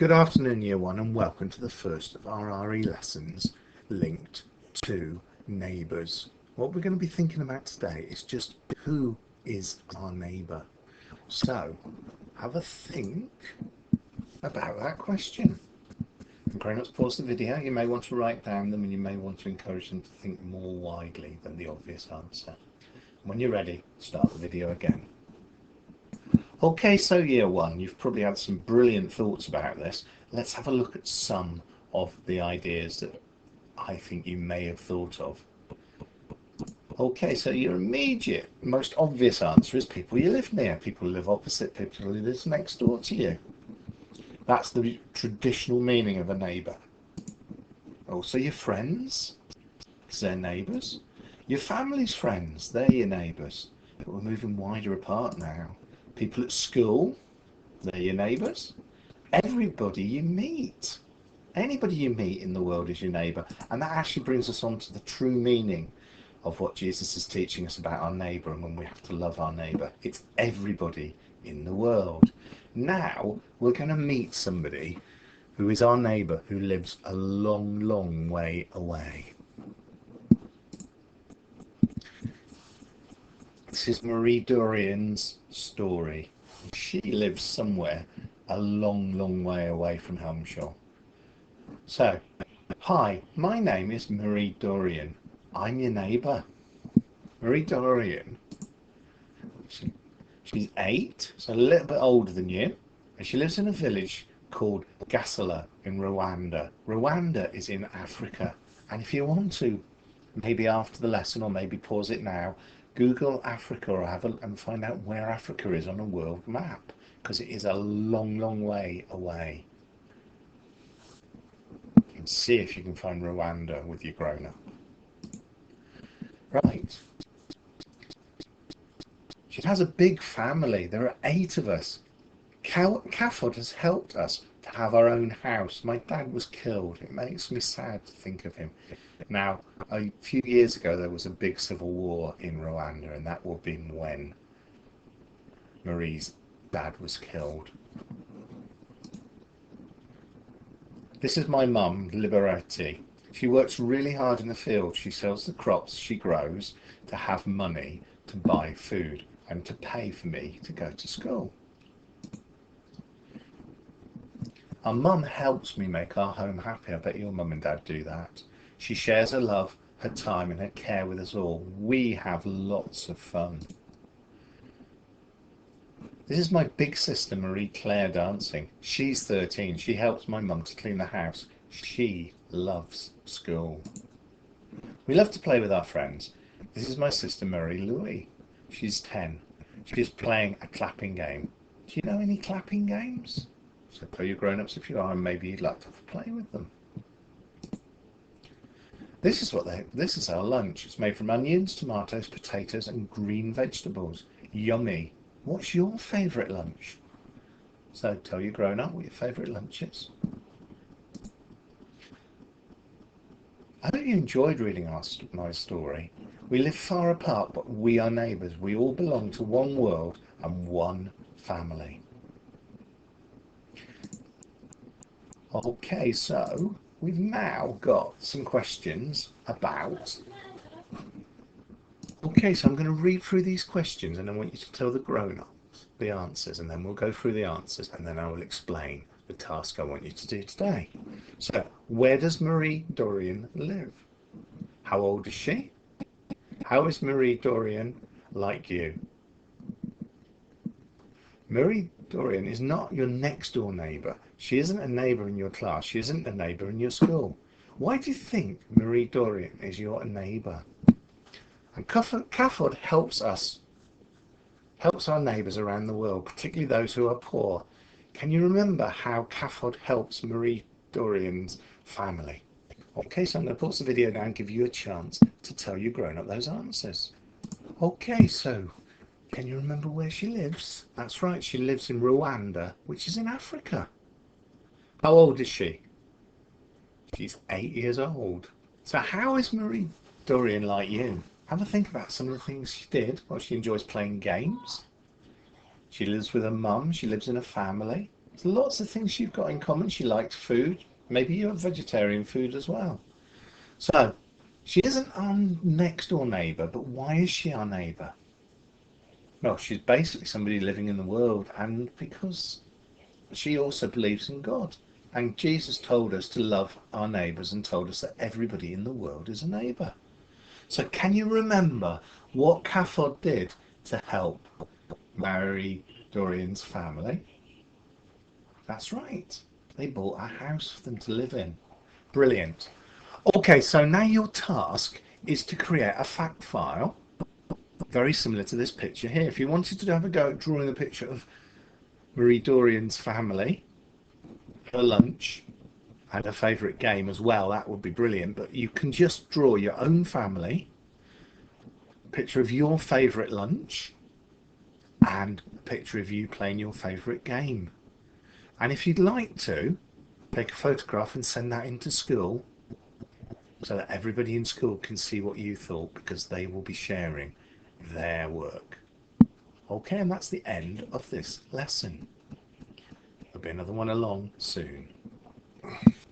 Good afternoon, Year 1, and welcome to the first of our RE lessons linked to neighbours. What we're going to be thinking about today is just who is our neighbour. So, have a think about that question. Grown-ups, pause the video. You may want to write down them and you may want to encourage them to think more widely than the obvious answer. When you're ready, start the video again. Okay, so Year 1, you've probably had some brilliant thoughts about this. Let's have a look at some of the ideas that I think you may have thought of. Okay, so your immediate, most obvious answer is people you live near, people who live opposite, people who live next door to you. That's the traditional meaning of a neighbour. Also your friends, because they're neighbours. Your family's friends, they're your neighbours. But we're moving wider apart now. People at school, they're your neighbours. Everybody you meet. Anybody you meet in the world is your neighbour. And that actually brings us on to the true meaning of what Jesus is teaching us about our neighbour and when we have to love our neighbour. It's everybody in the world. Now we're going to meet somebody who is our neighbour who lives a long, long way away. This is Marie Dorian's story. She lives somewhere a long, long way away from Helmshire. So, hi, my name is Marie Dorian. I'm your neighbour. Marie Dorian, she's 8, so a little bit older than you, and she lives in a village called Gassala in Rwanda. Rwanda is in Africa, and if you want to, maybe after the lesson or maybe pause it now, Google Africa or and find out where Africa is on a world map, because it is a long, long way away. And see if you can find Rwanda with your grown-up. Right. She has a big family. There are 8 of us. Cafod has helped us to have our own house. My dad was killed. It makes me sad to think of him. Now, a few years ago, there was a big civil war in Rwanda, and that would have been when Marie's dad was killed. This is my mum, Liberati. She works really hard in the field. She sells the crops she grows to have money to buy food and to pay for me to go to school. Our mum helps me make our home happy. I bet your mum and dad do that. She shares her love, her time and her care with us all. We have lots of fun. This is my big sister Marie Claire dancing. She's 13. She helps my mum to clean the house. She loves school. We love to play with our friends. This is my sister Marie Louise. She's 10. She's playing a clapping game. Do you know any clapping games? So tell your grown-ups if you are, and maybe you'd like to play with them. This is our lunch. It's made from onions, tomatoes, potatoes and green vegetables. Yummy. What's your favourite lunch? So tell your grown-up what your favourite lunch is. I hope you enjoyed reading my story. We live far apart, but we are neighbours. We all belong to one world and one family. Okay, so we've now got some questions about... Okay, so I'm going to read through these questions and I want you to tell the grown-ups the answers, and then we'll go through the answers and then I will explain the task I want you to do today. So, where does Marie Dorian live? How old is she? How is Marie Dorian like you? Marie Dorian is not your next door neighbour. She isn't a neighbour in your class. She isn't a neighbour in your school. Why do you think Marie Dorian is your neighbour? And Cafod helps our neighbours around the world, particularly those who are poor. Can you remember how Cafod helps Marie Dorian's family? Okay, so I'm going to pause the video now and give you a chance to tell your grown-up those answers. Okay, so can you remember where she lives? That's right, she lives in Rwanda, which is in Africa. How old is she? She's 8 years old. So how is Marie Dorian like you? Have a think about some of the things she did. Well, she enjoys playing games. She lives with her mum. She lives in a family. There's lots of things you've got in common. She likes food. Maybe you're vegetarian food as well. So she isn't our next door neighbour, but why is she our neighbour? Well, she's basically somebody living in the world, and because she also believes in God. And Jesus told us to love our neighbours and told us that everybody in the world is a neighbour. So can you remember what Cafod did to help Mary Dorian's family? That's right. They bought a house for them to live in. Brilliant. Okay, so now your task is to create a fact file very similar to this picture here. If you wanted to have a go at drawing a picture of Marie Dorian's family, her lunch, and her favourite game as well, that would be brilliant. But you can just draw your own family, a picture of your favourite lunch, and a picture of you playing your favourite game. And if you'd like to, take a photograph and send that into school so that everybody in school can see what you thought, because they will be sharing their work. Okay, and that's the end of this lesson. There'll be another one along soon.